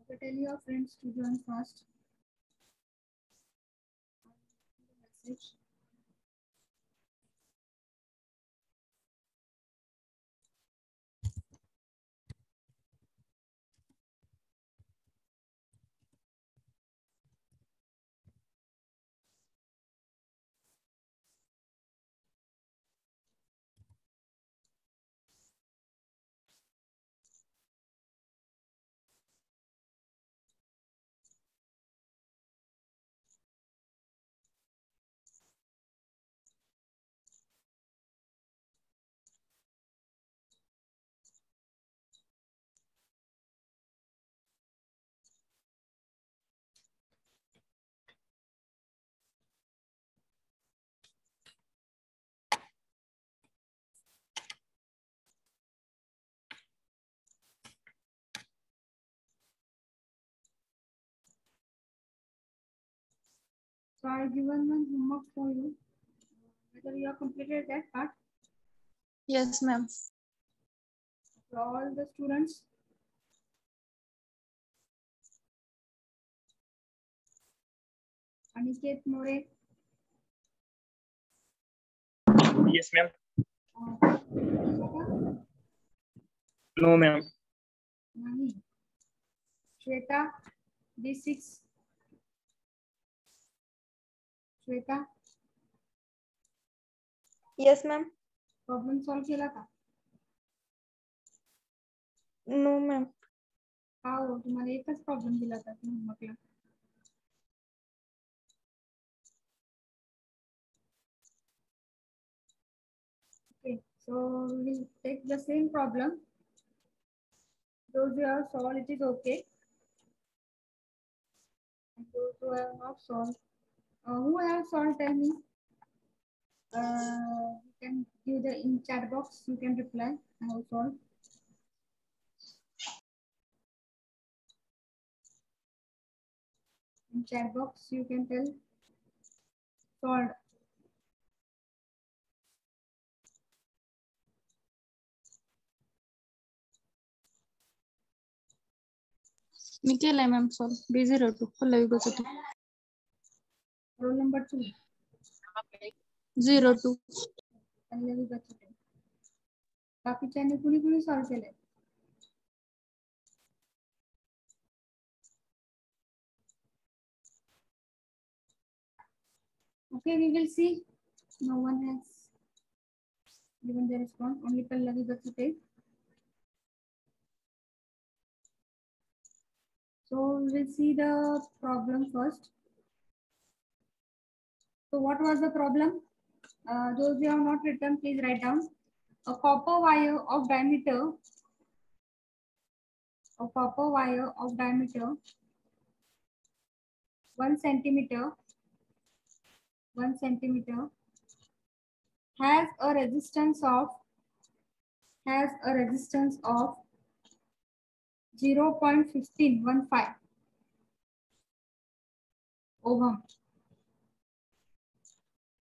So tell your friends to join fast. Message. So I have given one homework for you. Whether you have completed that part. Yes, ma'am. For all the students. Aniket More. Yes, ma'am. Shweta? No, ma'am. Nahi. Shweta, D6. Shweta, Yes, ma'am. Problem solve केला का? No, ma'am. का हो तुम्हाला एकच problem दिला होता होमवर्कला? Okay, so we will take the same problem. Those who have solved, it is okay. And those who have not solved, who have solved, tell me. You can give the in chat box. You can reply. I have solved. In chat box, you can tell solved. मी केलंय ma'am solve. B02 Pallavi Gachute. Roll number 2. 02. Pallavi Gachute. बाकीच्यांनी कुणी कुणी solve केलंय? Okay, we will see. No one has given the response. Only Pallavi Gachute. So we will see the problem first. So what was the problem? Those who have not written, please write down. A copper wire of diameter 1 centimeter has a resistance of 0.1515 ohm.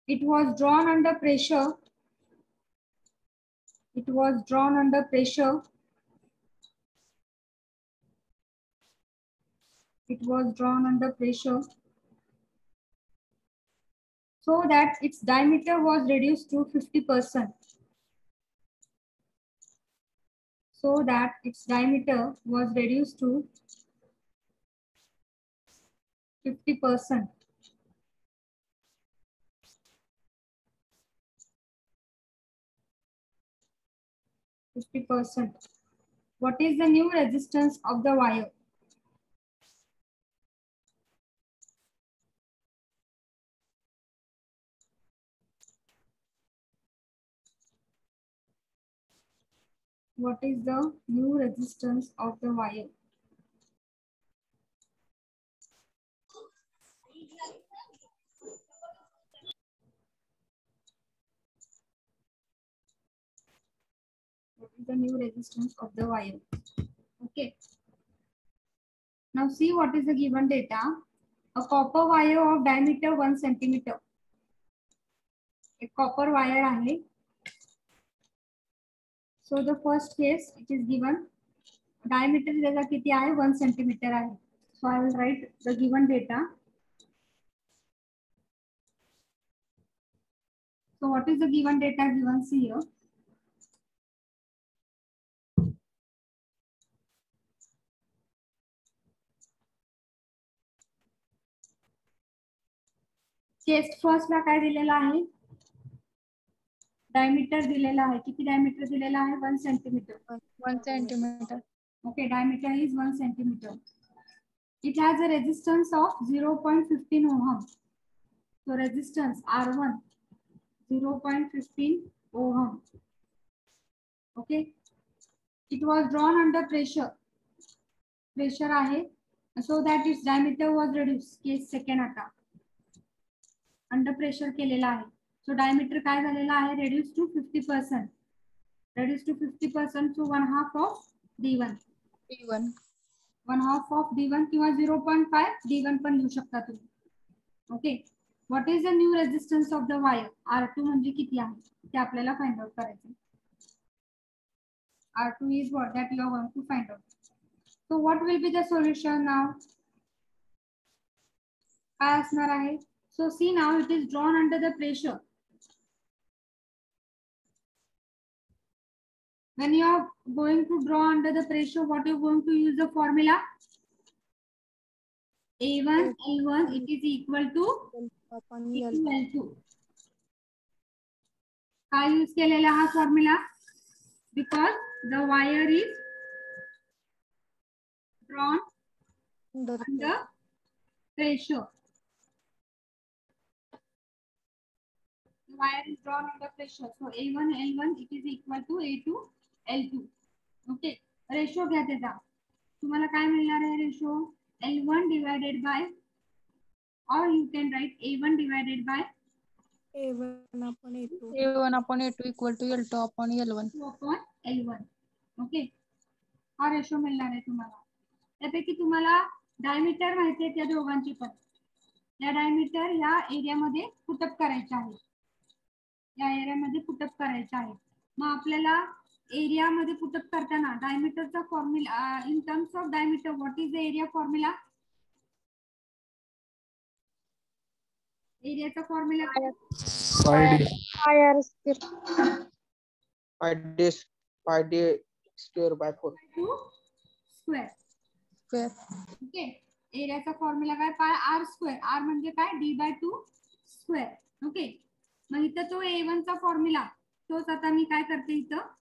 It was drawn under pressure. So that its diameter was reduced to 50%. So that its diameter was reduced to 50%. What is the new resistance of the wire? What is the new resistance of the wire? What is the new resistance of the wire? Okay. Now see what is the given data. A copper wire of diameter 1 centimeter. A copper wire आहे. So the first case it is given diameter दिलेला किती आहे 1 centimetre आहे. So I will write the given data. So what is the given data given here? चेस्ट first ला काय दिलेला आहे? डायमीटर दिलेला आहे. किती डायमीटर दिलेला आहे? 1 centimetre. 1 centimeter. Okay, diameter is 1 centimeter. It has a resistance of 0.15 ohm. So resistance R1 0.15 ohm. Okay. It was drawn under pressure. Pressure आहे. So that its diameter was reduced. Case second आता. Under pressure केलेला आहे. So diameter काय झालेला आहे? Reduced to 50%. Reduced to 50%. So 1/2 of D1. P1. 1/2 of D1 किंवा 0.5 D1 पण लिहू शकता तुम्ही. Okay. What is the new resistance of the wire? R2 म्हणजे किती आहे ते आपल्याला फाइंड आउट करायचं. R2 is what that you are going to find out. So what will be the solution now? काय असणार आहे? So see now it is drawn under the pressure. When you are going to draw under the pressure, what you are going to use the formula? A1 L1 it is equal to L2. काय use केलेला हा formula? Because the wire is drawn under pressure. The wire is drawn under pressure. So A1 L1 it is equal to A2 L2. Okay. Ratio घ्या त्याचा. तुम्हाला काय मिळणार आहे ratio? L1 divided by, or you can write A1 divided by A1 upon A2. A1 upon A2 equal to L2 upon L1. 2 upon L1. Okay. हा ratio मिळणार आहे तुम्हाला. त्यापैकी तुम्हाला डायमीटर माहिती आहे त्या दोघांची पण. या डायमीटर या एरियामध्ये पुटअप करायचे आहे. या एरियामध्ये पुटअप करायचे आहे. मग आपल्याला एरियामध्ये पुटअप करताना डायमीटरचा formula in terms of diameter what is the area formula? एरियाचा फॉर्म्युला काय? pi d square by 4. 2 square. Okay. एरियाचा फॉर्म्युला काय? Pi are square. आर म्हणजे काय? d/2 square. ओके. मग इथं तो A1 चा फॉर्म्युला तोच आता मी काय करते इथं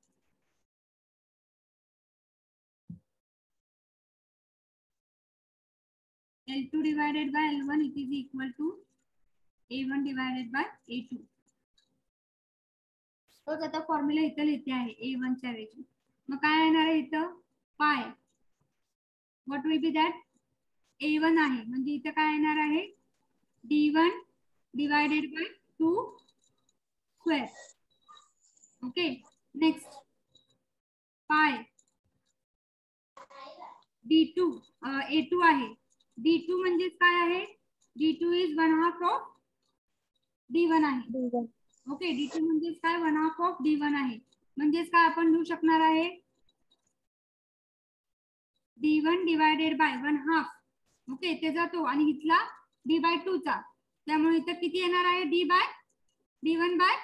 L2 divided by L1 it is equal to A1 divided by A2. तोच आता फॉर्म्युला इथं लिहिते आहे A1 च्या ऐवजी. मग काय येणार आहे इथं? Pi. What will be that? A1 आहे म्हणजे इथं काय येणार आहे? D1 divided by 2 square. Okay. Next pi D2 A2 आहे. D2 म्हणजे काय आहे? D2 is 1/2 of D1 आहे. ओके. D2 म्हणजे काय? 1/2 of D1 आहे. म्हणजेच काय आपण लिहू शकणार आहे? D1 divided by 1/2. ओके. त्याचा तो आणि इथला D/2 चा. त्यामुळे इथं किती येणार आहे? D1 by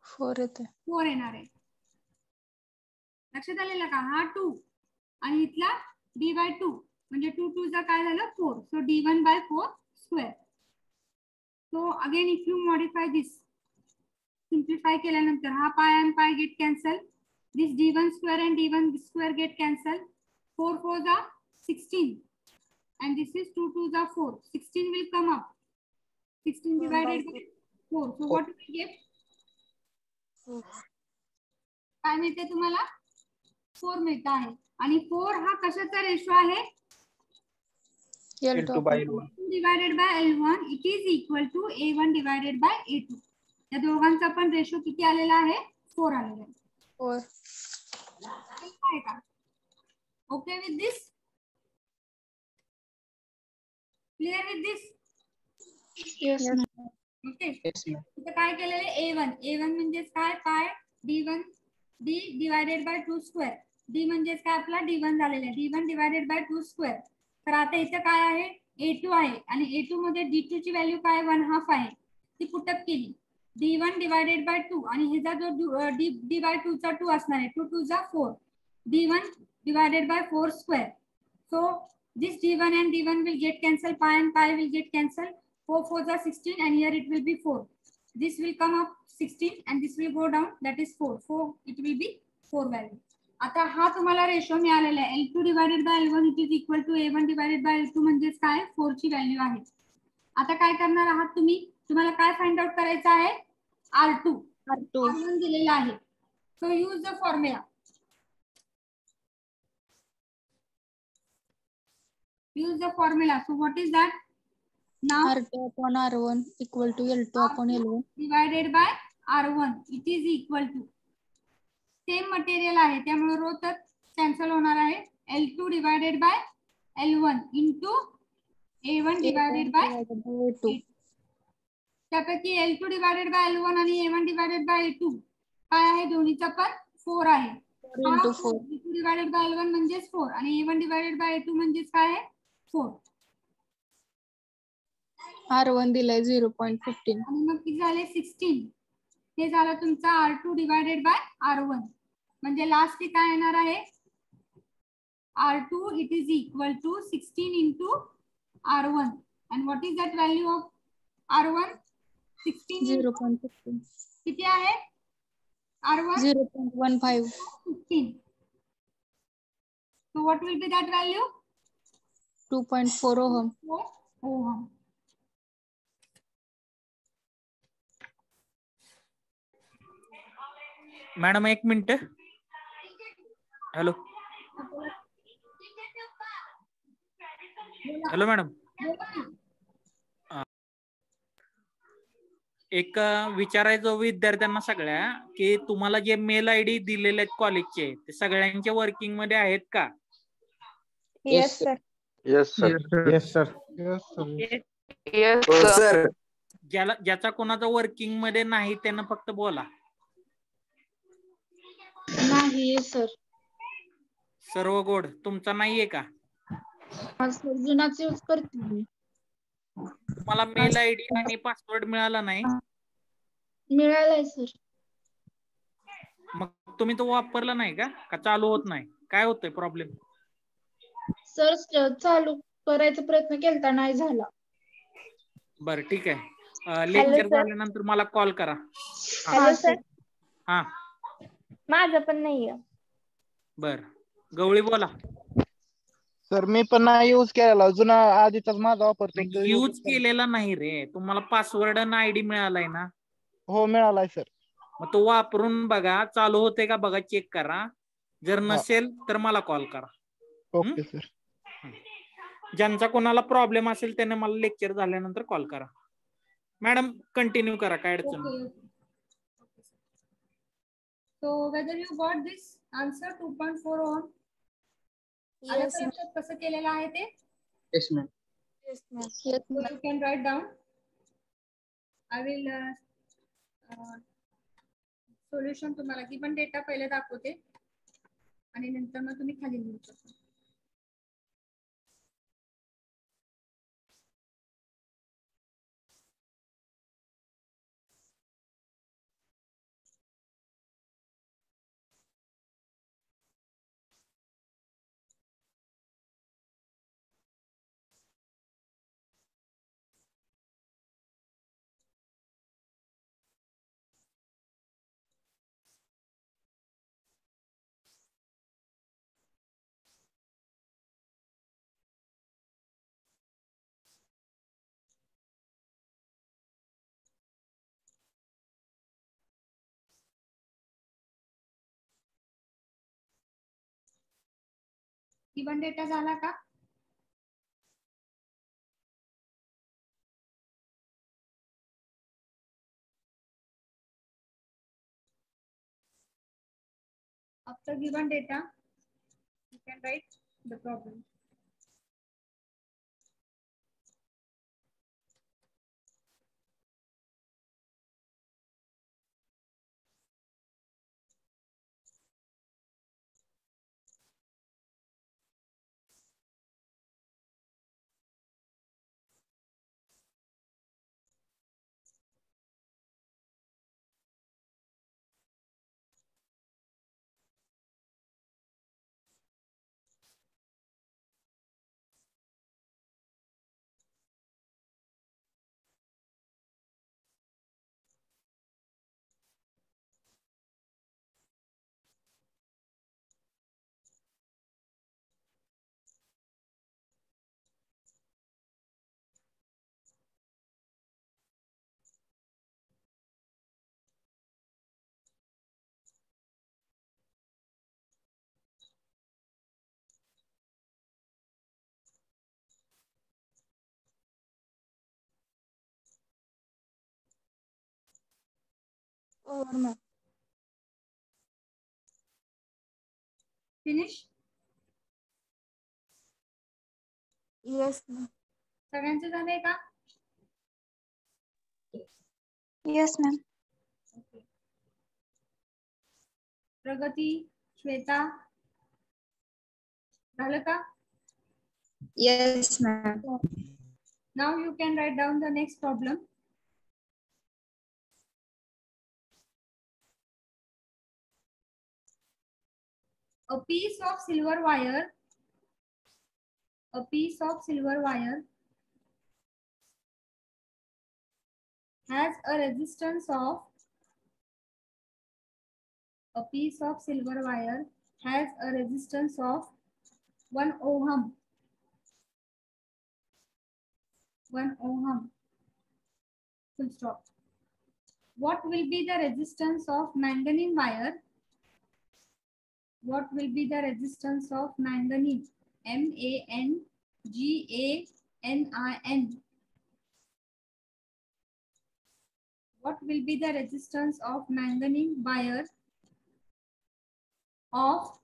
4 येते. 4 येणार आहे. लक्षात आलेलं का? हा 2 आणि इथला D/2 म्हणजे 2 2 चा काय झालं? 4. So D1 by 4 square. So again if you modify this, simplify केल्यानंतर हा पाय आणि pi get cancel. This D1 square and D1 square get cancel. 4 4s are 16 and this is 2 2s are 4. 16 will come up. 16 divided by 4. So what will we get? काय मिळते तुम्हाला? 4 मिळत आहे. आणि 4 हा कशाचा रेशो आहे? L2 by L1. Divided by L1 it is equal to A1 divided by A2. या दोघांचा पण रेशो किती आलेला आहे? 4 आलेला आहे. 4. आहे का? Okay with this? Clear with this? Yes. Okay. Yes, ma'am. इथं काय केलेलं आहे? A1 म्हणजे काय? पाय D1 D divided by 2 square D म्हणजेच काय आपला D1 झालेला आहे. D1 divided by 2 square. तर आता इथं काय आहे A2 आहे आणि A2 मध्ये D2 ची व्हॅल्यू काय 1/2 आहे. ती पुटअप केली. D1 डिवायडेड बाय 2 आणि ह्याचा जो D बाय 2 चा 2 असणार आहे. 2 2 जा 4. D1 divided by 4 square. So this D1 and D1 will get cancelled. Pi and pi will get cancelled. 4 4 are 16 and here it will be 4. This will come up 16 and this will go down. That is 4. 4 it will be 4 value. आता हा तुम्हाला ratio मिळालेला आहे. L2 divided by L1 it is equal to A1 divided by L2 म्हणजेच काय 4 ची value आहे. आता काय करणार आहात तुम्ही? तुम्हाला काय फाइंड आउट करायचं आहे? R2. R1 दिलेला आहे. So use the formula. Use the formula. So what is that? Now R2 upon R1 equal to L2 upon L1. divided by R1 it is equal to same material आहे त्यामुळे रो तर cancel होणार आहे. L2 divided by L1 into A1 divided by A2. त्यापैकी L2 divided by L1 आणि A1 divided by A2 काय आहे दोन्हीचा पण 4 आहे. 4 into 4. A2 divided by L1 म्हणजेच 4 आणि A1 divided by A2 म्हणजेच काय आहे 4. R1 दिलाय 0.15. आणि मग किती झाले 16. हे झालं तुमचा R2 divided by R1 म्हणजे लास्ट काय येणार आहे R2 it is equal to 16 into R1 and what is that value of R1 16 0.15. किती आहे R1 0.15. 16. So what will be that value 2.4 ohm. 4 ohm. Madam एक मिनिट. हॅलो हॅलो मॅडम, एक विचारायचं विद्यार्थ्यांना सगळ्या की तुम्हाला जे मेल आयडी दिलेले आहेत कॉलेजचे ते सगळ्यांच्या वर्किंग मध्ये आहेत का? Yes, sir. Yes, sir. Yes, sir. Yes, sir. ज्याचा कोणाचा वर्किंग मध्ये नाही त्यांना फक्त बोला. नाही सर. सर्व गोड. तुमचा नाहीये का? जुनाच यूज करते मी. तुम्हाला मेल आयडी आणि पासवर्ड मिळाला नाही? मिळालाय सर. मग तुम्ही तो वापरला नाही का? का चालू होत नाही? काय होतंय प्रॉब्लेम? सर चालू करायचा प्रयत्न केलता नाही झाला. बरं ठीक आहे. लेक्चर झाल्यानंतर मला कॉल करा. Hello sir. हा माझं पण नाहीये. बर गवळी बोला. सर मी पण नाही यूज केलेला, जुना आधीचाच माझा वापरतो. यूज केलेला नाही रे. तुम्हाला पासवर्ड आणि आयडी मिळालाय ना? हो मिळालाय सर. मग तो वापरून बघा चालू होते का बघा, चेक करा. जर नसेल तर मला कॉल करा. Okay sir. ज्यांचा कोणाला प्रॉब्लेम असेल त्याने मला लेक्चर झाल्यानंतर कॉल करा. मॅडम कंटिन्यू करा, काय अडचण नाही. So whether you got this answer 2.4 ohm? Yes, कसं केलेलं आहे ते? Yes ma'am. Yes, ma'am. So you can write down. I will solution तुम्हाला given data पहिले दाखवते आणि नंतर मग तुम्ही खाली लिहू शकता. given data झाला का? After given data, you can write the problem. Over, ma'am. Finish. Yes, ma'am. सगळ्यांचे झाले का? Yes, ma'am. Okay. प्रगती, श्वेता, झालं का? Yes, ma'am. Now you can write down the next problem. A piece of silver wire has a resistance of 1 ohm. 1 ohm. Full stop. What will be the resistance of manganese wire? What will be the resistance of manganese? MANGANIN. What will be the resistance of manganese wire of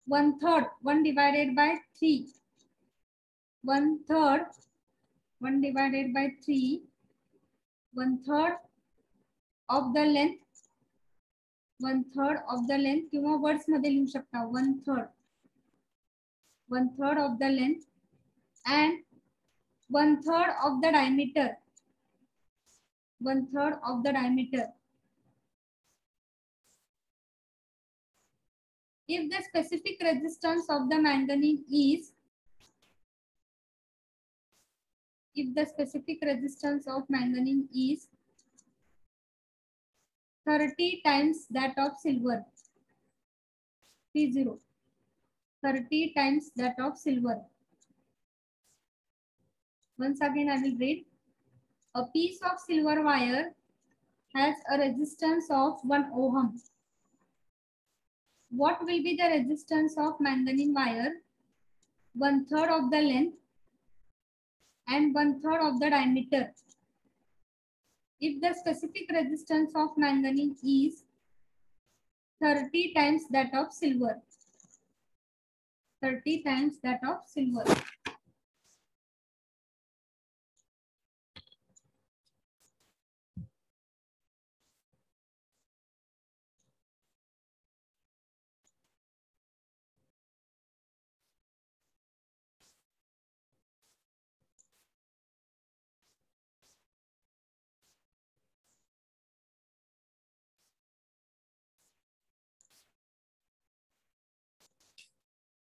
1/3, 1 divided by 3. 1/3, 1 divided by 3, 1/3 of the length, 1/3 of the length किंवा words मध्ये लिहू शकता 1/3, 1/3 of the length and 1/3 of the diameter, 1/3 of the diameter. If the specific resistance of the manganese is, if the specific resistance of manganese is 30 times that of silver, 30 times that of silver. Once again I will read. A piece of silver wire has a resistance of 1 ohm. What will be the resistance of manganese wire? 1/3 of the length and 1/3 of the diameter. If the specific resistance of manganese is 30 times that of silver, 30 times that of silver.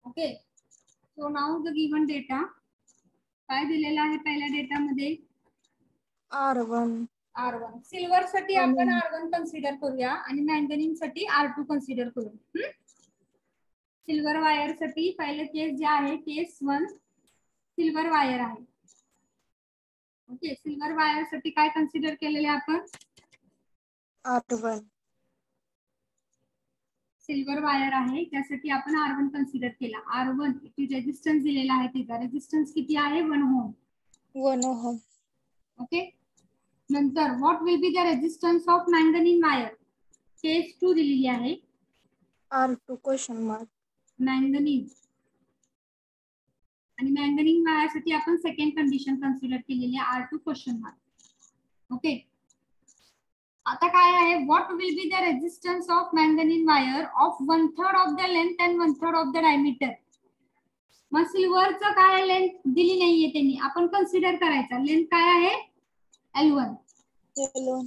Okay, so now the given data. काय दिलेला आहे पहिल्या data मध्ये? R1. R1. Silver साठी आपण R1 consider करूया आणि manganese साठी R2 कन्सिडर करू. सिल्वर वायर साठी पहिले केस जे आहे केस 1 सिल्वर वायर आहे. ओके, सिल्वर वायर साठी काय कन्सिडर केलेले आपण? R1. सिल्वर वायर आहे त्यासाठी आपण R1 कन्सिडर केला. R1 ची रेजिस्टन्स दिलेला आहे, तिचा रेजिस्टन्स किती आहे? 1 ओहम. 1 ohm. ओके, नंतर what will be the resistance of manganese wire? Case 2 दिलेली आहे. R2 question mark. मॅंगनीज आणि मॅंगनीज वायर साठी आपण सेकंड कंडिशन कन्सिडर केलेली आहे R2 क्वेश्चन मार्क. ओके, आता काय आहे? What will be the resistance of manganese wire of 1/3 of the length and 1/3 of the diameter. मग सिल्वरचं काय लेंथ दिली नाहीये त्यांनी, आपण कन्सिडर करायचा. लेंथ काय आहे? L1. L1.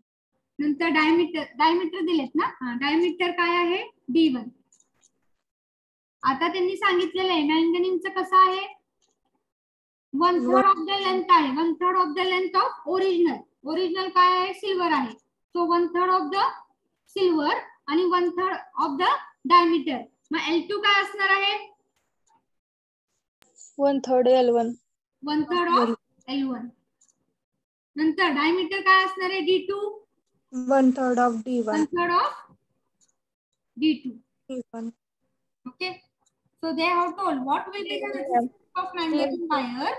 नंतर डायमीटर दिलेत ना, डायमीटर काय आहे? D1. आता त्यांनी सांगितलेलं आहे मॅंगनीजचं कसं आहे? 1/3 ऑफ द लेंथ आहे, 1/3 of the length of original. Original काय आहे? सिल्वर आहे. सो 1/3 ऑफ द सिल्वर आणि 1/3 of the diameter. Mug L2 काय असणार आहे? 1/3 L1. 1/3 of L1. नंतर डायमीटर काय असणार आहे? D2. 1/3 of D1. 1/3 of D2. D1. Okay, so they have told what will be the resistance of manganese wire.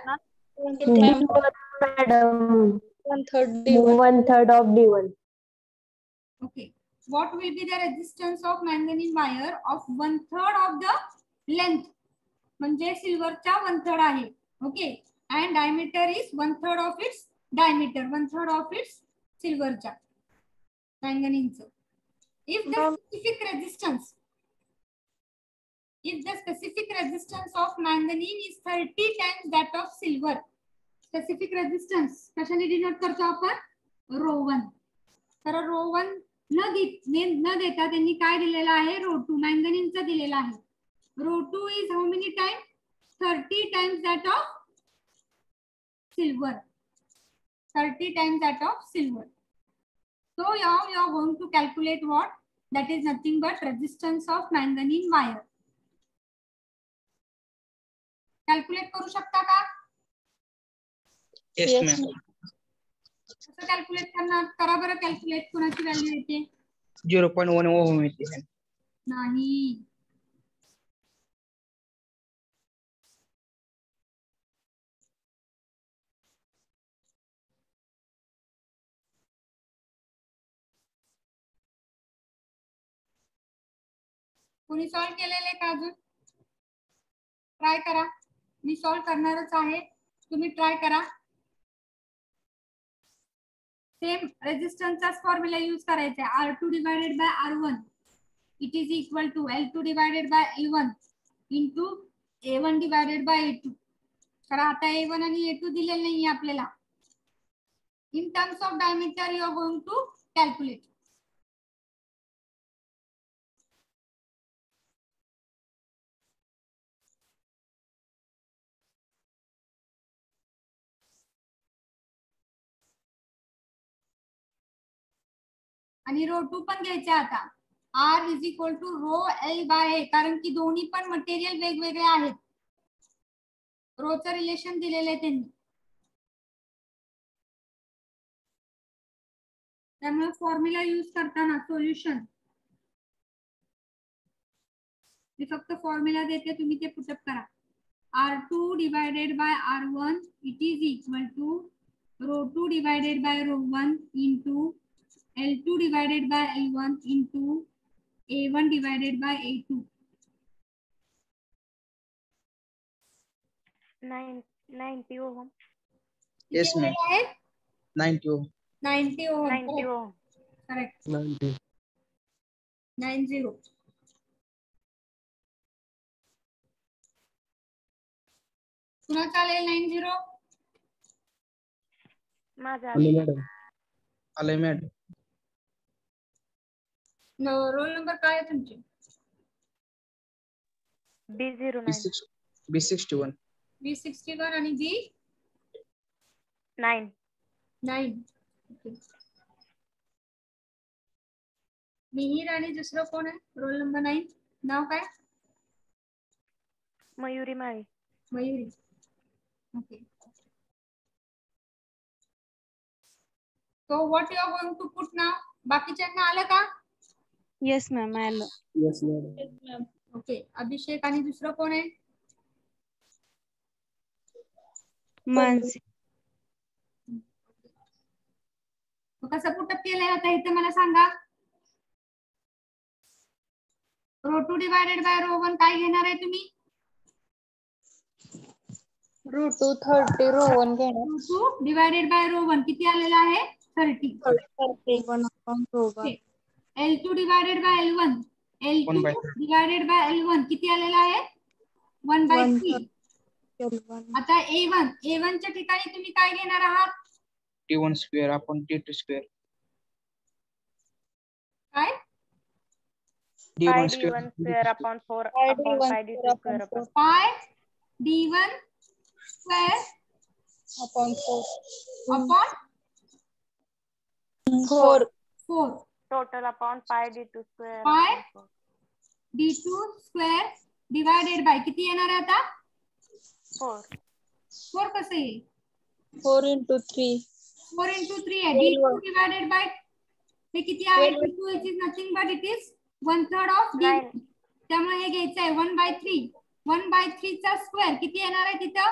madam. 1/3 D1. 1/3 of D1. Okay. What will be the resistance of manganese wire of 1/3 of the length? म्हणजे सिल्वरचा 1/3 आहे. Okay. And diameter is 1/3 of its diameter. 1/3 of its silverचा manganese. If the specific resistance of manganese is 30 times that of silver. Specific resistance कशाने denote करतो आपण? ρ1. तर ρ1 न देता त्यांनी काय दिलेला आहे? ρ2 manganeseचा दिलेला आहे. ρ2 is how many times? 30 times that of silver. 30 times that of silver. So now you are going to calculate what? That is nothing but resistance of manganese wire. Calculate करू शकता का? Yes, ma'am. कसं calculate करणार? करा बरं calculate. कोणाची value येते? 0.1 ohm येते. नाही. कोणी सॉल्व केलेले का अजून? ट्राय करा. मी सॉल्व करणारच आहे. तुम्ही ट्राय करा. सेम रेजिस्टन्सचाच फॉर्म्युला यूज करायचा आहे. R2 divided by R1 it is equal to L2 divided by L1 इंटू A1 डिवाइडेड बाय A2. तर आता A1 आणि A2 दिलेले नाहीये आपल्याला. In terms of diameter you are going to calculate. आणि ρ2 पण घ्यायचे आता. R is equal to ρL by A, कारण की दोन्ही पण मटेरियल वेगवेगळे आहेत. रोचं रिलेशन दिलेलं आहे त्यांनी. त्यामुळे फॉर्म्युला यूज करताना सोल्युशन मी फक्त फॉर्म्युला देते, तुम्ही ते पुटअप करा. R2 divided by R1 it is equal to ρ2 divided by ρ1 into L2 divided by L1 into A1 divided by A2. 90 ohm. Yes, ma'am. 90 ohm. 90 ohm. 90 ohm. Correct. 90. 90. पुन्हा चालेल 90. माझा आले मॅडम. रोल नंबर काय आहे तुमचे? B09. B61. B61 आणि B9. 9. Mihir आणि दुसरं कोण आहे? Roll number 9. नाव काय? मयुरी माळी. Mayuri. Okay. So what you are going to put now? बाकीच्यांना आलं का? येस मॅम आलं. Yes, ma'am. ओके. अभिषेक आणि दुसरं कोण आहे? मानसी. कसं पुटअप केलंय आता इथे मला सांगा. ρ2 डिवाइडेड बाय ρ1 काय घेणार आहे तुम्ही? √2 30 ρ1 घेणार. ρ2 डिवाइडेड बाय ρ1 किती आलेला आहे? 30. 1/1. L2 divided by L1. L2 divided by L1 किती आलेला आहे? 1/3. आता A1 च्या ठिकाणी तुम्ही काय घेणार आहात? T1 square upon T2 square. काय? Pi D1 square upon 4 upon pi D2 square upon pi D1 square upon 4. total upon pi D2 square pi upon 4. D2 square divided by किती येणार आहे आता? 4 कसं येईल? 4 into 3. 4 into 3 आहे. D2 divided by हे किती आहे? D2 which is nothing but it is 1/3 of D1. त्यामुळे हे घ्यायचं आहे 1/3. 1/3 चा स्क्वेअर किती येणार आहे तिथं?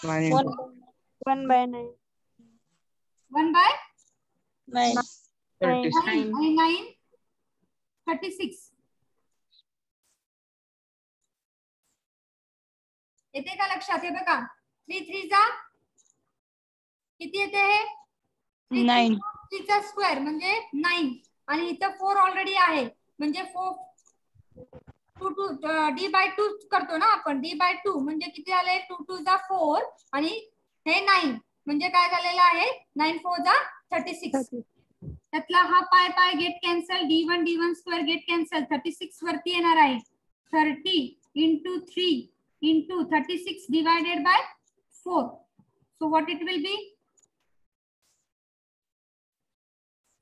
1 by 9. 1 by 9. 9 आणि 9 36 येते का लक्षात? हे बघा 3 3 चा किती येते? हे 9. 3 चा स्क्वेअर म्हणजे 9 आणि इथं 4 ऑलरेडी आहे म्हणजे 4 2 डी बाय 2 करतो ना आपण. डी बाय 2 म्हणजे किती झाले? 2 2 जा 4 आणि हे 9 म्हणजे काय झालेलं आहे? 9 4 जा 36. त्यातला हा pi pi get cancel. d1 square get cancel. 36 वरती येणार आहे. 30 into 3 into 36 divided by 4. So what it will be?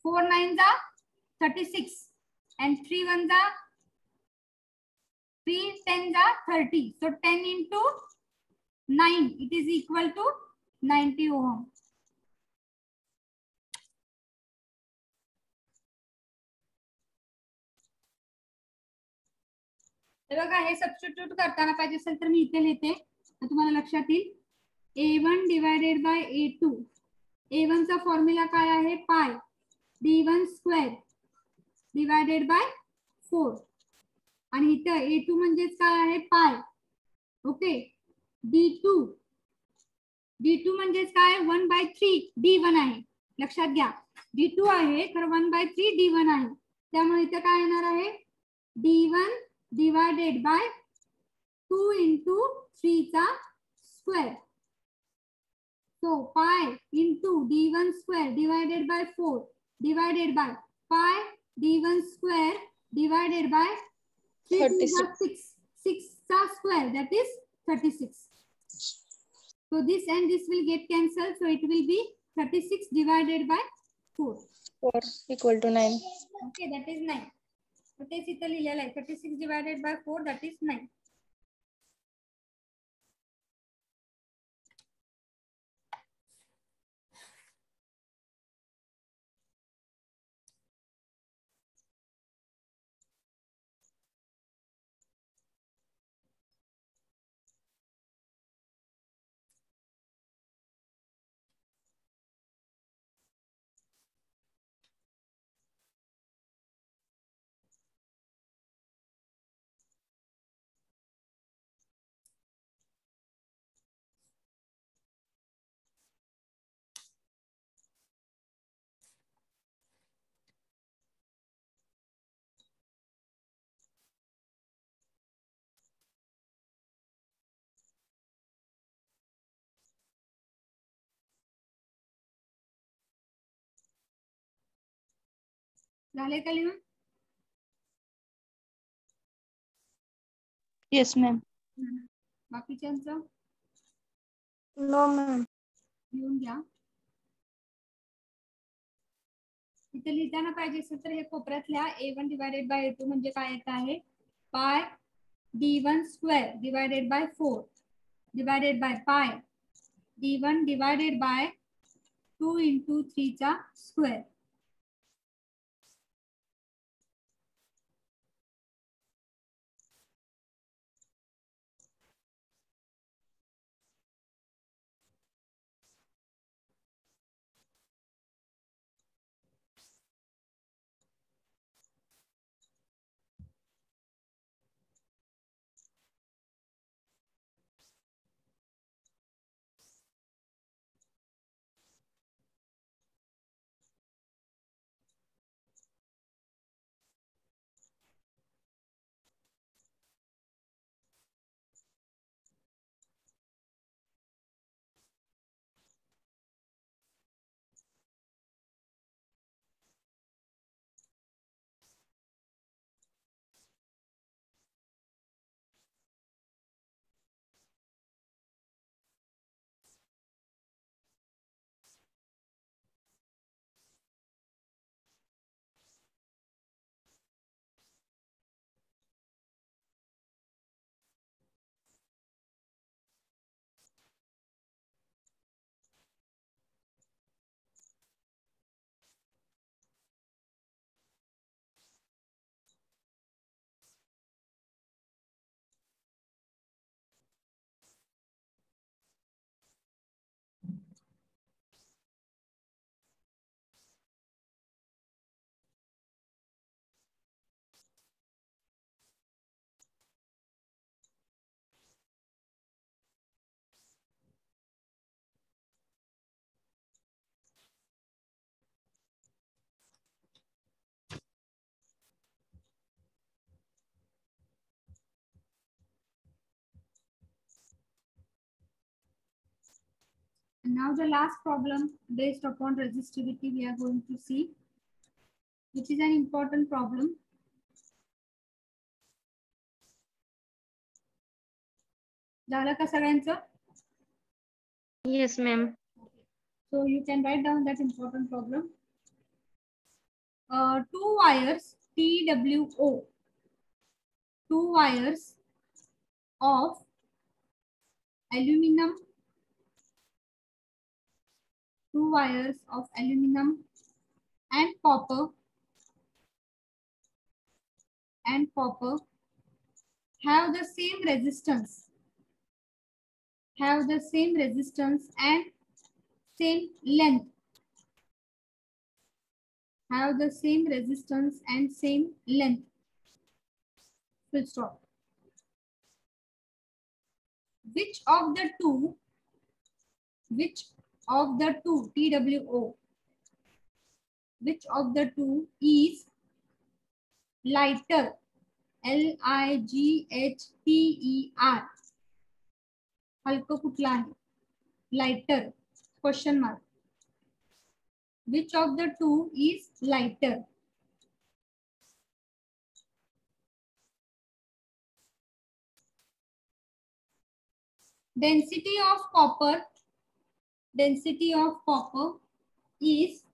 4 9 are 36 and 3 1s are 3 10s are 30. So 10 into 9 it is equal to 90 ohm. बघा हे सबस्टिट्यूट करताना पाहिजे असेल तर मी इथे लिहिते तुम्हाला लक्षात येईल. A1 divided by A2. A1 चा फॉर्म्युला काय आहे? पाय d1 स्क्वेअर डिवायडेड बाय 4 आणि इथं A2 म्हणजेच काय आहे? पाय. ओके. D2 म्हणजेच काय? 1 by 3 D1 आहे. लक्षात घ्या D2 आहे तर 1 by 3 D1 आहे. त्यामुळे इथं काय येणार आहे? D1 divided by 2 into 3 चा square. So pi into d1 square divided by 4 divided by pi d1 square divided by 3 to the 6. 6 चा square that is 36. So this and this will get cancelled. So it will be 36 divided by 4. 4 equal to 9. Okay, that is 9. So तेच इथं लिहिलेलं आहे 36 divided by 4 that is 9. झाले का लिहून? Yes, ma'am. बाकीच्यांचं No, ma'am. लिहून घ्या. इथे लिहिताना पाहिजे असेल तर हे कोपऱ्यातल्या A1 डिवायडेड बाय A2 म्हणजे काय येत आहे? पाय D1 square divided by 4 divided by pi D1 divided by 2 into 3 चा square. Now the last problem based upon resistivity we are going to see, which is an important problem. झालं का सगळ्यांचं? Yes, ma'am. So you can write down that important problem. Two wires TWO, two wires of aluminum, two wires of aluminum and copper have the same resistance, and same length, have the same resistance and same length. Full stop. Which of the two TWO, which of the two is lighter, LIGHTER, हलकं कुठलं आहे? Lighter, question mark. Which of the two is lighter? Density of copper is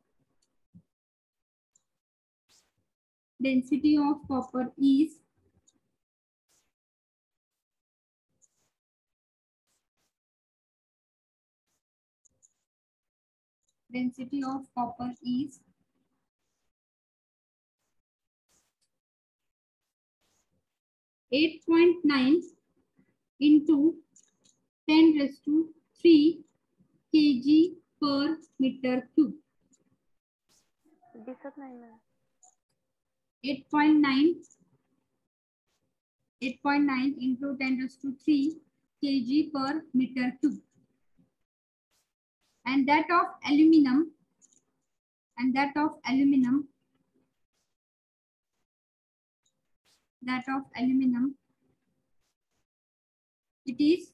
8.9 into 10⁻³ kg per meter cube. दिसत नाही ma'am. 8.9 into 10⁻³ kg per meter cube. And that of aluminum, it is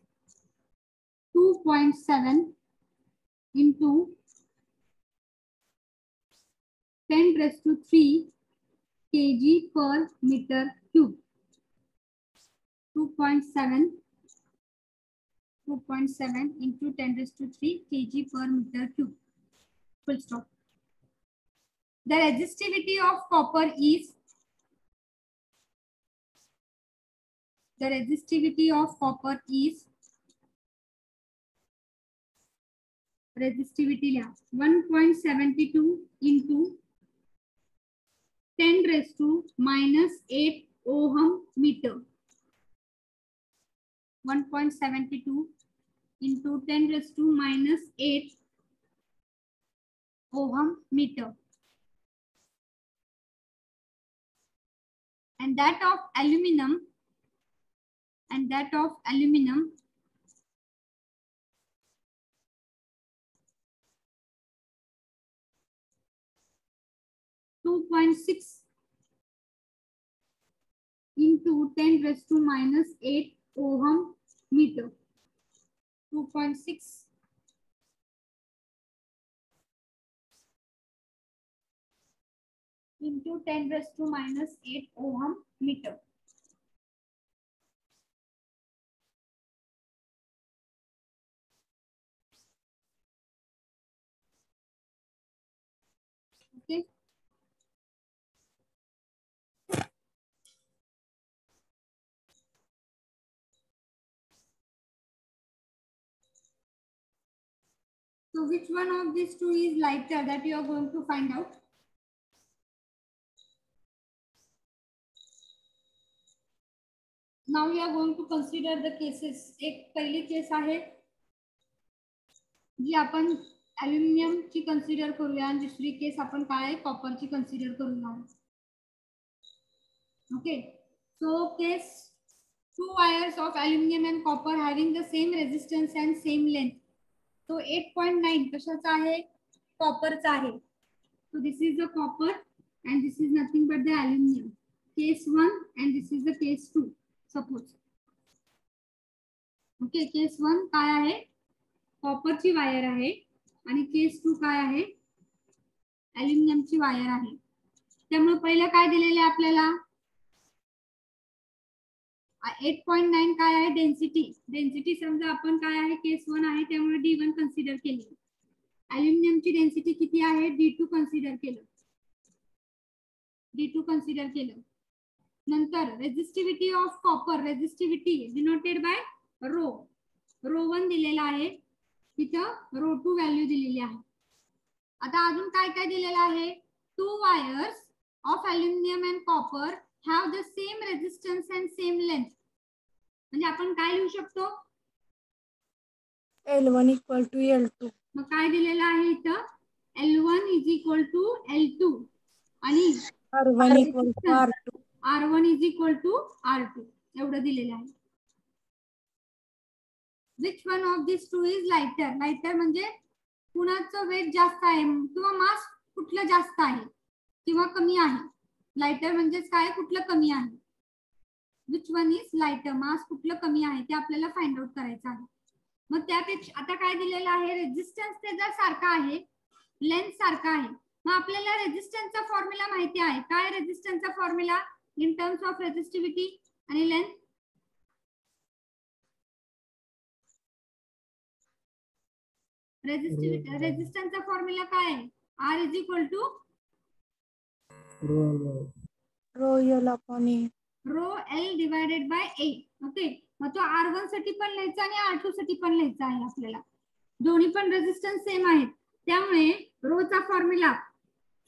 2.7 into 10⁻³ kg per meter cube. 2.7 into 10⁻³ kg per meter cube. Full stop. The resistivity of copper is, resistivity of 1.72 into 10⁻⁻8 ohm meter. 1.72 into 10⁻⁻8 ohm meter. And that of aluminum, 2.6 into 10⁻⁸ ohm meter. 2.6 into 10⁻⁸ ohm meter. Okay. So which one of these two is lighter, that you are going to find out. Now we are going to consider the cases. एक पहिली case आहे जी आपण aluminium ची consider करूया आणि दुसरी case आपण काय कॉपर ची कन्सिडर करूया. Okay, so case 2 wires of aluminum and copper having the same resistance and same length. So 8.9 कशाचा आहे? कॉपरचा आहे. So this is the copper and this is nothing but the aluminum. Case 1 and this is the case 2. Suppose. Okay, case 1 काय आहे? कॉपरची wire आहे आणि case 2 काय आहे, ॲल्युमिनियमची wire आहे. त्यामुळे पहिलं काय दिलेलं आहे आपल्याला, 8.9 काय आहे, डेन्सिटी. डेन्सिटी समजा आपण काय आहे, केस 1 आहे त्यामुळे D1 कन्सिडर केली. ॲल्युमिनियमची डेन्सिटी किती आहे, D2 कन्सिडर केलं. D2 कन्सिडर केलं. नंतर resistivity of copper, resistivity denoted by rho. Rho one दिलेला आहे, तिथं रो2 व्हॅल्यू दिलेली आहे. आता अजून काय काय दिलेलं आहे, 2 wires of aluminium and copper have the same resistance and same length. म्हणजे आपण काय लिहू शकतो, L1 equal to L2. मग काय दिलेलं आहे इथं, L1 is equal to L2 आणि R1 equal to R2. R1 is equal to R2 एवढं दिलेलं आहे. Which one of these two is lighter? Lighter म्हणजे कुणाचं वेट जास्त आहे किंवा मास कुठलं जास्त आहे किंवा कमी आहे. लाइटर म्हणजेच काय, कुठलं कमी आहे. Which one is lighter? मास कुठलं कमी आहे ते आपल्याला फाइंड आउट करायचं आहे. मग त्यापेक्षा आता काय दिलेलं आहे, रेझिस्टन्स त्याचा सारखा आहे, लेंथ सारखा आहे. मग आपल्याला रेझिस्टन्सचा फॉर्म्युला माहिती आहे. काय रेझिस्टन्सचा formula in terms of resistivity आणि लेंथ, रेझिस्टन्सचा फॉर्म्युला काय आहे, R is equal to Rho L upon A. Rho L divided by A. Okay, मग तो R1 साठी पण लिहायचा आणि R2 साठी पण लिहायचा आहे आपल्याला. दोन्ही पण रेझिस्टन्स सेम आहेत, त्यामुळे रोचा फॉर्म्युला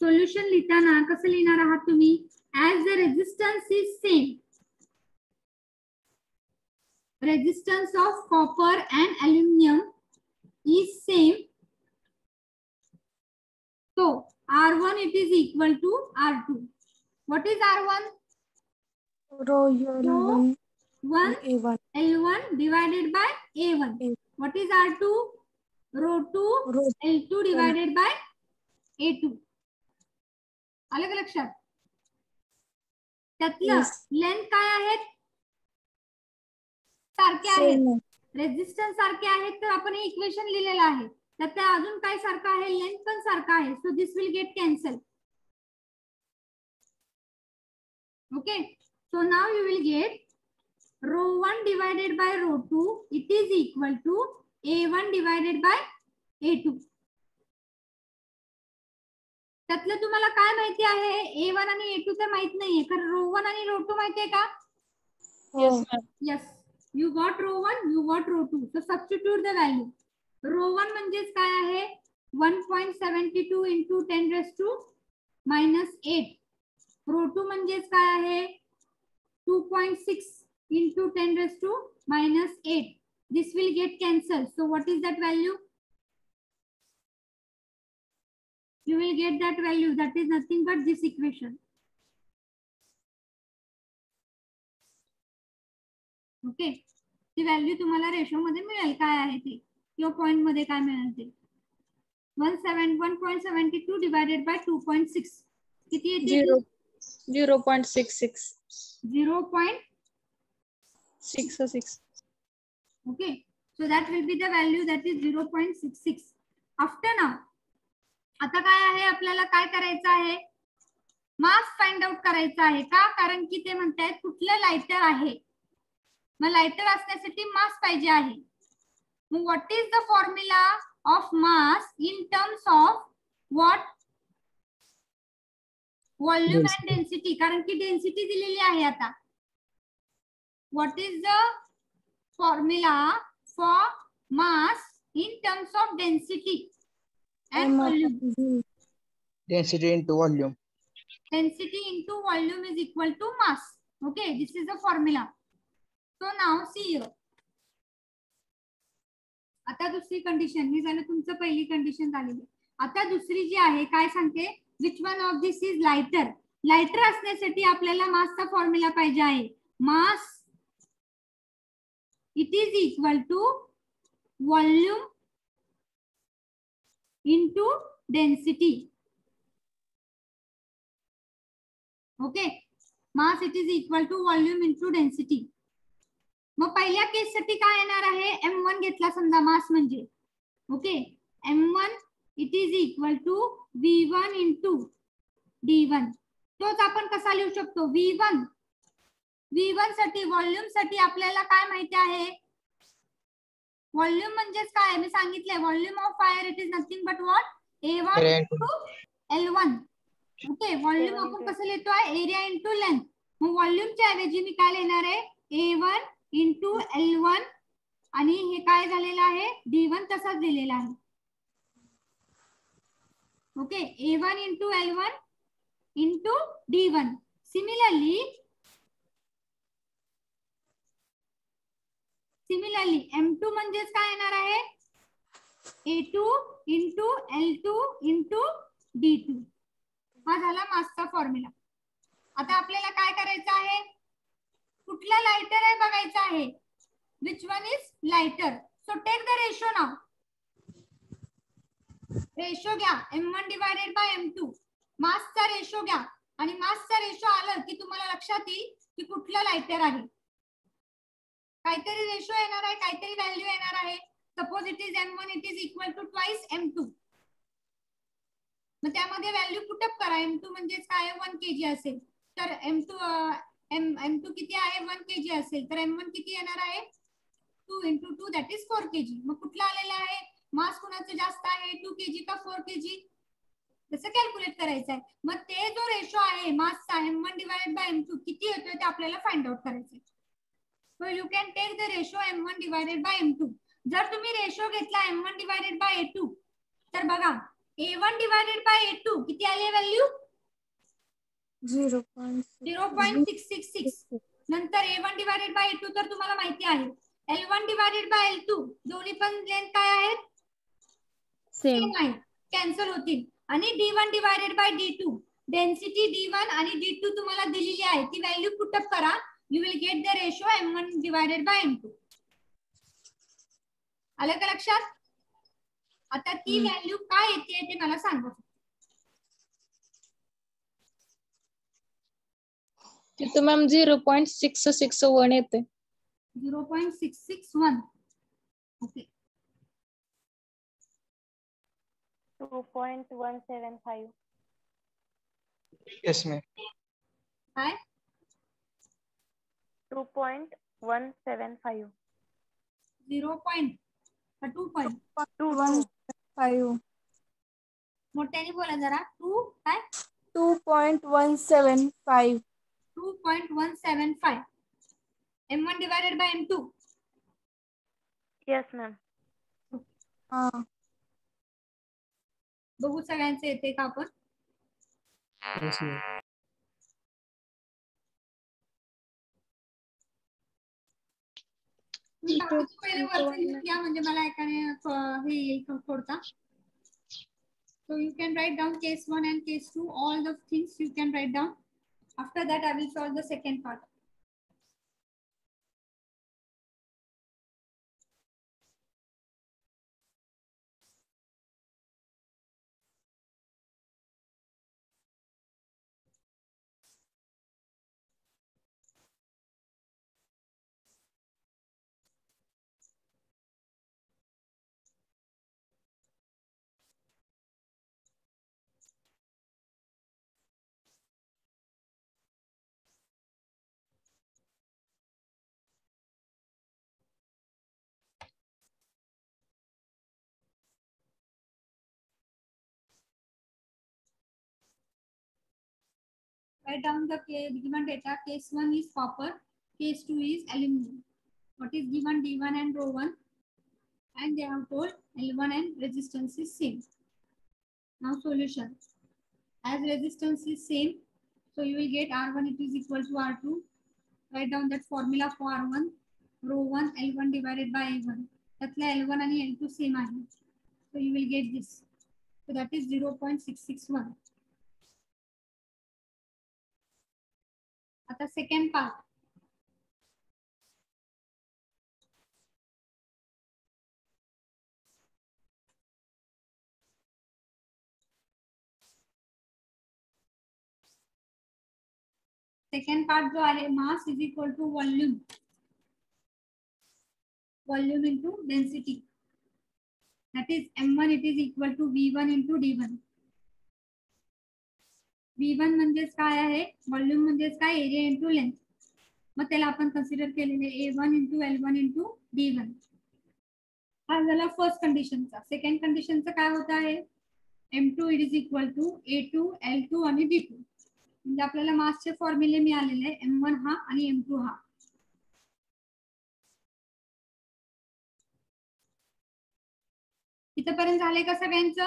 सोल्युशन लिहिताना कसं लिहिणार आहात तुम्ही, as the resistance is same, resistance of copper and aluminium is same, so R1 it is equal to R2. What is R1? Rho L1 1 A1. L1 divided by A1. What is R2? Rho 2 Rho L2 divided by A2. आलं का लक्षात? त्यातलं length काय आहेत, सारखे आहेत, resistance सारखे आहेत, तर आपण हे इक्वेशन लिहिलेलं आहे. त्यात अजून काय सारखं आहे, लेंथ पण सारखा आहे. So this will get cancel. Okay, so now you will get rho 1 divided by rho 2 it is equal to A1 divided by A2. त्यातलं तुम्हाला काय माहिती आहे, A1 आणि A2 तर माहित नाहीये, कारण रो 1 आणि रो 2 माहितीये का? Yes. You got row 1, you got row 2. So substitute the value. Row 1 म्हणजेच काय आहे, 1.72 into 10 raised to minus 8. Row 2 म्हणजेच काय आहे, 2.6 into 10 raised to minus 8. This will get cancelled. So what is that value? You will get that value. That is nothing but this equation. Okay, ती value तुम्हाला ratio मध्ये मिळेल काय आहे ते, किंवा पॉइंट मध्ये काय मिळेल ते. 1.72 डिवायडेड बाय 2.6 किती येते, 0.66. 0.66. Okay, so that will be the value, that is 0.66. After now आता काय आहे, आपल्याला काय करायचं आहे, मास फाइंड आउट करायचा आहे. का, कारण की ते म्हणतायत कुठलं लाइटर आहे. मग लाइटर असण्यासाठी मास पाहिजे आहे. मग what is the formula of mass in terms of what, volume and density. कारण की डेन्सिटी दिलेली आहे. आता what is the formula for mass in terms of density and volume. Density into volume. Density into volume is equal to mass. Okay, this is the formula. So now see here. आता दुसरी condition, हे झालं तुमचं पहिली condition झालेली. आता दुसरी जी आहे काय सांगते, which one of this is lighter. Lighter असण्यासाठी आपल्याला मासचा फॉर्म्युला पाहिजे आहे. Mass it is equal to volume into density. Okay, mass it is equal to volume into density. मग पहिल्या केस साठी काय येणार आहे, M1 घेतला समजा मास म्हणजे, okay, M1 it is equal to V1 into D1. तोच आपण कसा लिहू शकतो? V1 साठी, व्हॉल्यूम साठी आपल्याला काय माहिती आहे? व्हॉल्यूम म्हणजेच काय? मी सांगितलंय, volume of wire it is nothing but what? A1 into L1. Okay, volume आपण कसं लिहितोय? Area into length. मग व्हॉल्यूमच्या ऐवजी मी काय लिहिणार आहे? A1 इंटू L1 आणि हे काय झालेलं आहे? D1 तसाच दिलेला आहे. Okay, A1 into L1 into D1. Similarly M2 म्हणजेच काय येणार आहे? A2 into L2 into D2. हा झाला मासचा फॉर्म्युला. आता आपल्याला काय करायचं आहे? कुठला लाइटर आहे बघायचं आहे. Which one is lighter? So take the ratio now. Ratio घ्या M1 divided by M2. मासचा ratio घ्या आणि मासचा रेशो आलं की तुम्हाला लक्षात येईल की कुठला लाइटर आहे. काहीतरी रेशो येणार आहे, काहीतरी व्हॅल्यू येणार आहे. Suppose it is M1 it is equal to twice M2. मग त्यामध्ये व्हॅल्यू पुटअप करा. M2 म्हणजे काय? 1 kg असेल तर M2 किती आहे? 1 kg असेल तर M1 किती येणार आहे? 2 into 2 that is 4 kg. मग कुठला आलेला आहे? मास कुणाचं जास्त आहे? 2 kg का 4 kg? तसं कॅल्क्युलेट करायचं आहे. मग ते जो रेशो आहे मासचा M1 डिवाइडेड बाय M2 किती येतोय ते आपल्याला फाइंड आउट करायचं आहे. So you can take the ratio M1 divided by M2. जर तुम्ही रेशो घेतला M1 डिवाइडेड बाय A2 तर बघा A1 डिवाइडेड बाय A2 किती आली व्हॅल्यू? 0.666. नंतर A1 डिवाइडेड बाय A2 तर तुम्हाला माहिती आहे L1 डिवाइडेड बाय L2 दोन्ही पण लेंथ काय आहेत? सेम आहे, कॅन्सल होतील. आणि D1 divided by D2 density D1 आणि D2 तुम्हाला दिलेली आहे, ती व्हॅल्यू पुटअप करा. You will get the ratio M1 divided by M2. आलं का लक्षात? आता ती व्हॅल्यू काय येते ते मला सांगा. तिथं मॅम 0.661 येते. 0.661. ओके, 2.175. Yes ma'am. काय? 2.175. 0. 2. 2. मोठ्याने बोला जरा. 2 काय? 2.175. 2.175. M1 divided by M2. Yes, ma'am. हा. बघू सगळ्यांचे येते का आपण? पहिले वरती लिहून घ्या म्हणजे मला एकाने हे येईल थोडता. So you can write down case 1 and case 2. All the things you can write down. After that, I will solve the second part. Write down the given data. Case 1 is copper. Case 2 is aluminum. What is given? D1 and rho 1. And they have told L1 and resistance is same. Now solution. As resistance is same, so you will get R1 it is equal to R2. Write down that formula for R1. Rho 1 L1 divided by A1. त्यातला L1 आणि L2 same आहे. So you will get this. So that is 0.661. आता second part. Second part जो आहे mass is equal to volume. Volume into density. that is M1 it is equal to V1 into D1. V1 म्हणजेच काय आहे, volume म्हणजेच काय, area into length. मग त्याला आपण कन्सिडर केलेले A1 into L1 into D1. हा झाला फर्स्ट कंडिशनचा. सेकंड कंडिशनचा काय होत आहे, M2 it is equal to A2 L2 आणि D2. म्हणजे आपल्याला मासचे फॉर्म्युले मिळालेले आहे, M1 हा आणि M2 हा. इथपर्यंत झाले का सगळ्यांचं?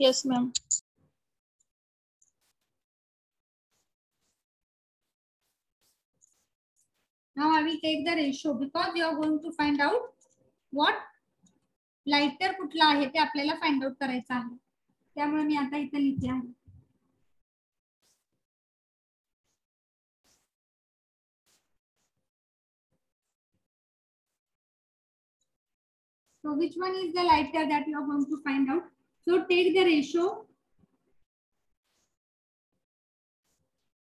Yes, ma'am. Now I will take the ratio because you are going to find out what lighter कुठला आहे ते आपल्याला फाइंड आउट करायचं आहे. त्यामुळे मी आता इथे लिहिते आहे. So which one is the lighter that you are going to find out? So take the ratio.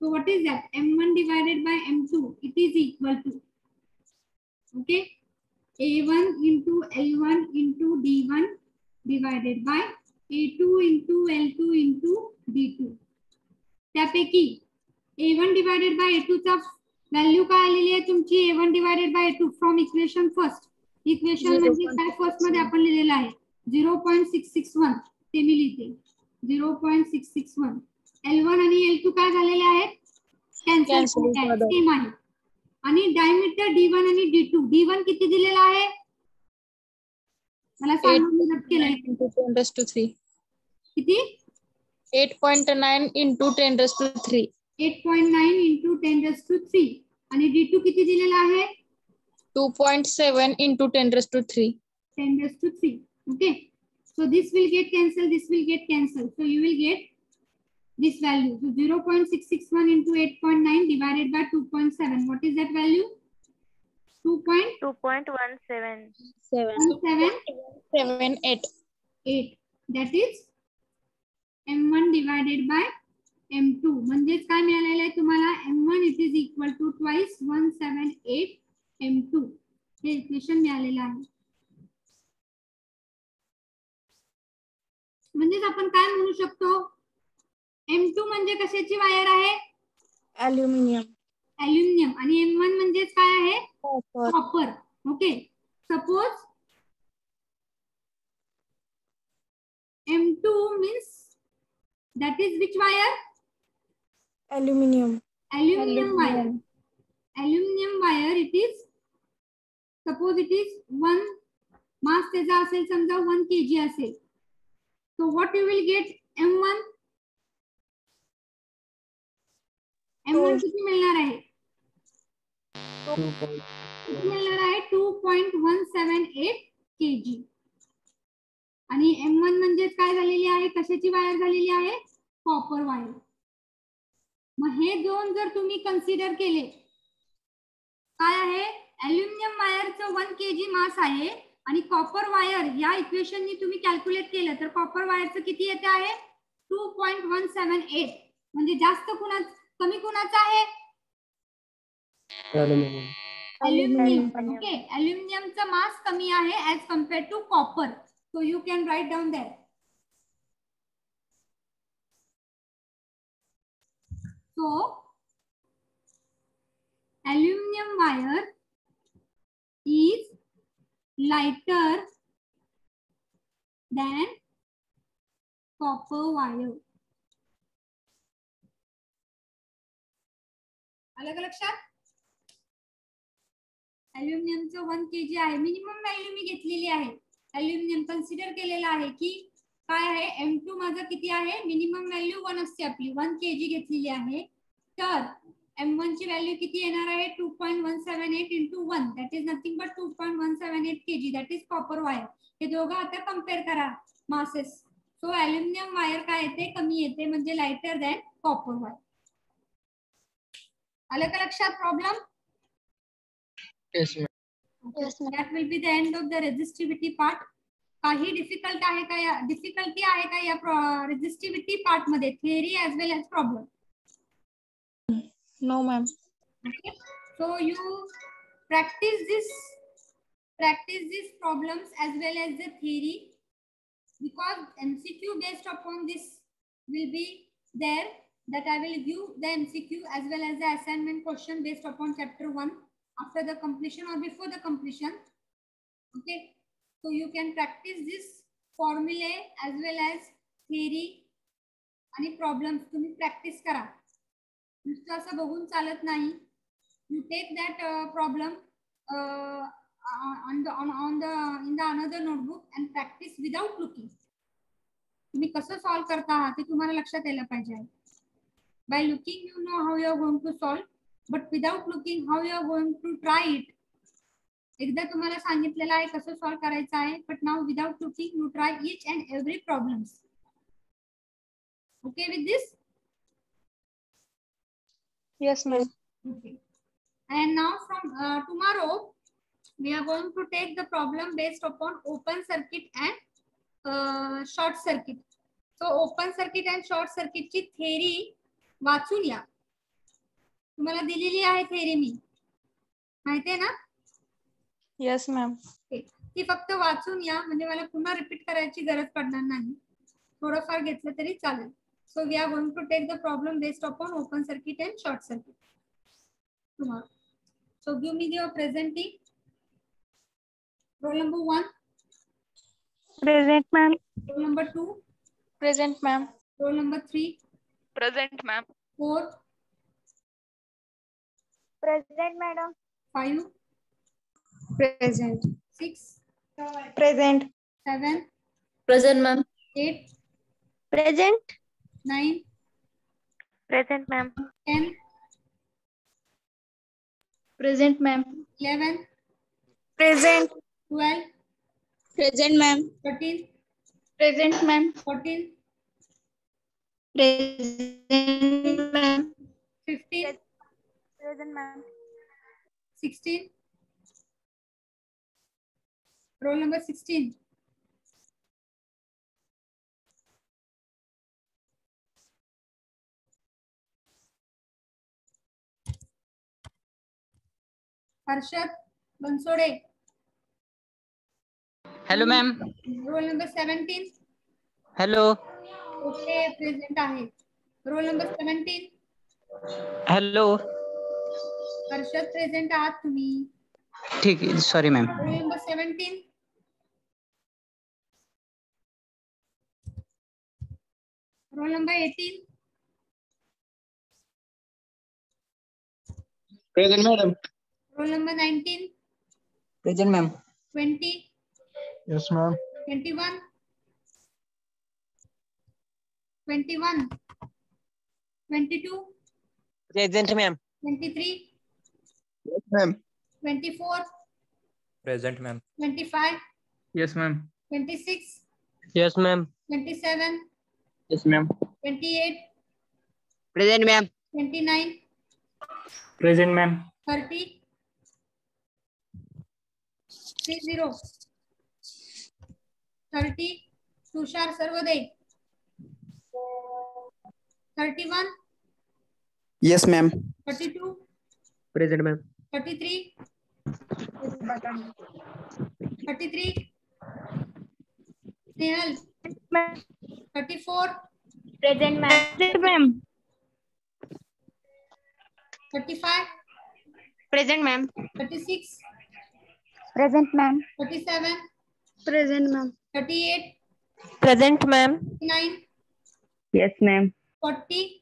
So what is that? M1 divided by M2. It is equal to, okay, A1 into L1 into D1 divided by A2 into L2 into D2. त्यापैकी A1 divided by A2 चा value काय आलेली आहे तुमची? A1 divided by A2 from equation first. Equation म्हणजे काय, first मध्ये आपण लिहिलेलं आहे 0.661. ते मी लिहिते 0.661. L1 आणि L2 काय झालेले आहेत, कॅन्सल सेम आहे. आणि डायमीटर D1 आणि D2. D1 किती दिलेला आहे मला सांगा, मदत केलंय. 10⁻³ किती? 8.9 into 10⁻³. 8.9 into 10⁻³. आणि D2 किती दिलेला आहे? 2.7 into 10⁻³. 10⁻³. Okay, so this will get cancelled, this will get cancelled, so you will get this value. So 0.661 into 8.9 divided by 2.7. What is that value? 2.17. 7.78. 8. That is M1 divided by M2. म्हणजेच काय मिळालेलं आहे तुम्हाला, M1 it is equal to twice 178 M2. हे equation मिळालेलं आहे. म्हणजेच आपण काय म्हणू शकतो, M2 म्हणजे कशाची वायर आहे? Aluminium. ॲल्युमिनियम. आणि M1 म्हणजेच काय आहे? Copper. Copper. Okay, suppose M2 means that is which wire? Aluminium. Aluminium wire. Aluminium wire it is, suppose it is 1 mass त्याचा असेल समजा 1 kg असेल. So what you will get M1? M1 किती मिळणार आहे? किती मिळणार आहे? 2.178 kg. आणि M1 म्हणजेच काय झालेली आहे, कशाची वायर झालेली आहे? Copper wire. मग हे दोन जर तुम्ही कन्सिडर केले, काय आहे, ॲल्युमिनियम वायरचं 1 kg मास आहे आणि कॉपर वायर या इक्वेशननी तुम्ही कॅल्क्युलेट केलं तर कॉपर वायरचं किती येते आहे? 2.178. म्हणजे जास्त कुणाचं, कमी कुणाचं आहे? ॲल्युमिनियम. ओके, ॲल्युमिनियमचं मास कमी आहे as compare to copper. So you can write down there. So aluminum wire is lighter than copper wire. आलं का लक्षात? ॲल्युमिनियमचं 1 kg आहे, मिनिमम व्हॅल्यू मी घेतलेली आहे. ॲल्युमिनियम कन्सिडर केलेला आहे की काय आहे, M2 माझं किती आहे, मिनिमम व्हॅल्यू 1 असते आपली, 1 kg घेतलेली आहे. तर M1 ची व्हॅल्यू किती येणार आहे? 2.178 into 1, that is nothing but 2.178 kg. That is copper wire. हे दोघं आता कम्पेअर करा मासेस. सो ॲल्युमिनियम वायर काय येते, कमी येते, म्हणजे लाइटर दॅन कॉपर वायर. आलं का लक्षात problem? Yes, ma'am. Yes, that will be the end of the resistivity part. काही डिफिकल्ट आहे का या, डिफिकल्टी आहे का या रेजिस्टिव्हिटी पार्ट मध्ये, theory as well as problem? No, ma'am. Okay, so you practice this practice these problems as well as the theory, because MCQ based upon this will be there, that I will give the MCQ as well as the assignment question based upon chapter 1 after the completion or before the completion. Okay, so you can practice this formulae as well as theory आणि problems तुम्ही practice करा. नुसतं असं बघून चालत नाही. You take that problem in the another notebook and practice without looking. तुम्ही कसं सॉल्व करता आहात ते तुम्हाला लक्षात यायला पाहिजे. By looking you know how you are going to solve, but without looking how you are going to try it. एकदा तुम्हाला सांगितलेलं आहे कसं सॉल्व करायचं आहे, but now without looking you try each and every problems. Okay with this? Yes, ma'am. Okay. And now from tomorrow, we are going to take the problem based upon open circuit and short circuit. So open circuit and short circuit ची theory वाचून या. तुम्हाला दिलेली आहे theory मी. माहिती आहे ना? Yes, ma'am. ती फक्त वाचून या, म्हणजे मला पुन्हा रिपीट करायची गरज पडणार नाही. थोडंफार घेतलं तरी चालेल. So we are going to take the problem based upon open circuit and short circuit tomorrow. So give me your presenting. Roll number 1. Present, ma'am. Roll number 2. Present, ma'am. Roll number 3. Present, ma'am. 4. Present, madam. 5. Present. 6. Present. 7. Present, ma'am. 8. Present. 9. Present, ma'am. 10. Present, ma'am. 11. Present. 12. Present, ma'am. 13. Present, ma'am. 14. Present, ma'am. 15. Present, ma'am. 16. Roll number 16. Harshad Bansode. Hello, ma'am. Roll number 17. Hello. Okay, present आहे. Roll number 17. Hello. Harshad present आहात तुम्ही. ठीक आहे. Sorry, ma'am. Roll number 17. Roll number 18. Present, madam. Roll number 19. Present, ma'am. 20. Yes, ma'am. 21. 21. 22. Present, ma'am. 23. Yes, ma'am. 24. Present, ma'am. 25. Yes, ma'am. 26. Yes, ma'am. 27. Yes, ma'am. 28. Present, ma'am. 29. Present, ma'am. 30. 30. 30. Tushar Sarvade. 31. Yes, ma'am. 32. Present, ma'am. 33. 33. Nehal. 34. Present, ma'am. Present, ma'am. 35. Present, ma'am. 36. Present, ma'am. 37. Present, ma'am. 38. Present, ma'am. 39. Yes, ma'am. 40.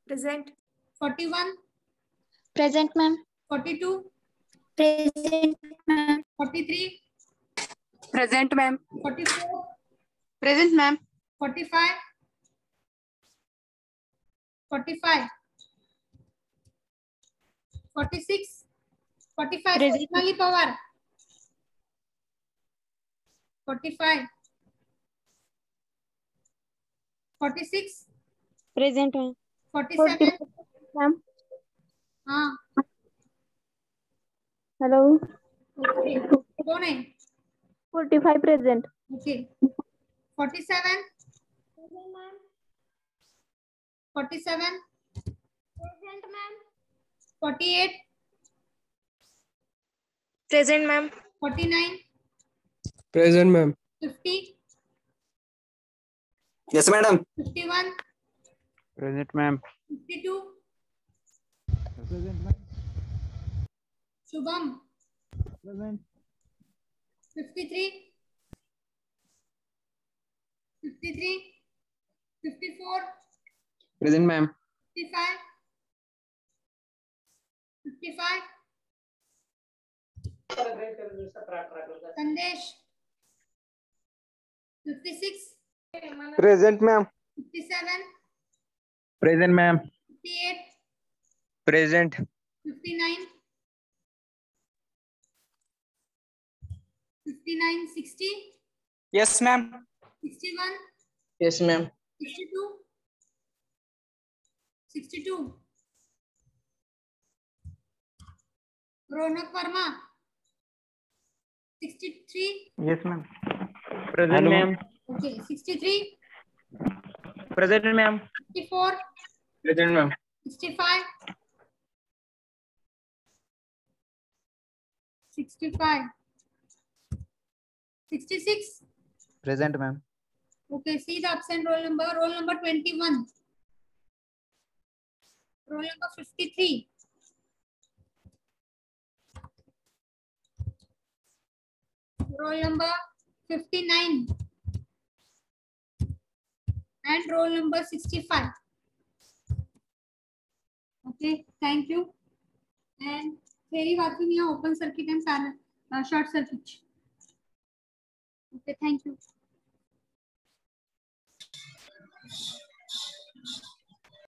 Present. 41. Present, ma'am. 42. Present, ma'am. 43. Present, ma'am. 44. Present, ma'am. 45. 45. 46. 45. Present. Sonali Pawar. 45. 46. Present, ma'am. 47. Ma'am. हाँ Hello. Okay कौन है 45 present. Okay 47. 47. Present, ma'am. 48. Present, ma'am. 49, Present, ma'am. 50, Yes, madam. 51, Present, ma'am. 52, Shubham, Present. 53, 53, 54, Present, ma'am. 55, 55, Sandesh, 56, Present, ma'am. 57, Present, ma'am. 58, Present. 59, 59, 60, Yes, ma'am. 61, Yes, ma'am. 62, 62, Ronak Verma, 63, Yes, ma'am. Present, ma'am. okay, 63, Present, ma'am. 64, Present, ma'am. 65, 65, 66, Present, ma'am. okay, see the absent roll number 21, roll number 53, roll number 59, and roll number 65. Okay, thank you. And theory वाचून या open circuit and short circuit. Okay, thank you.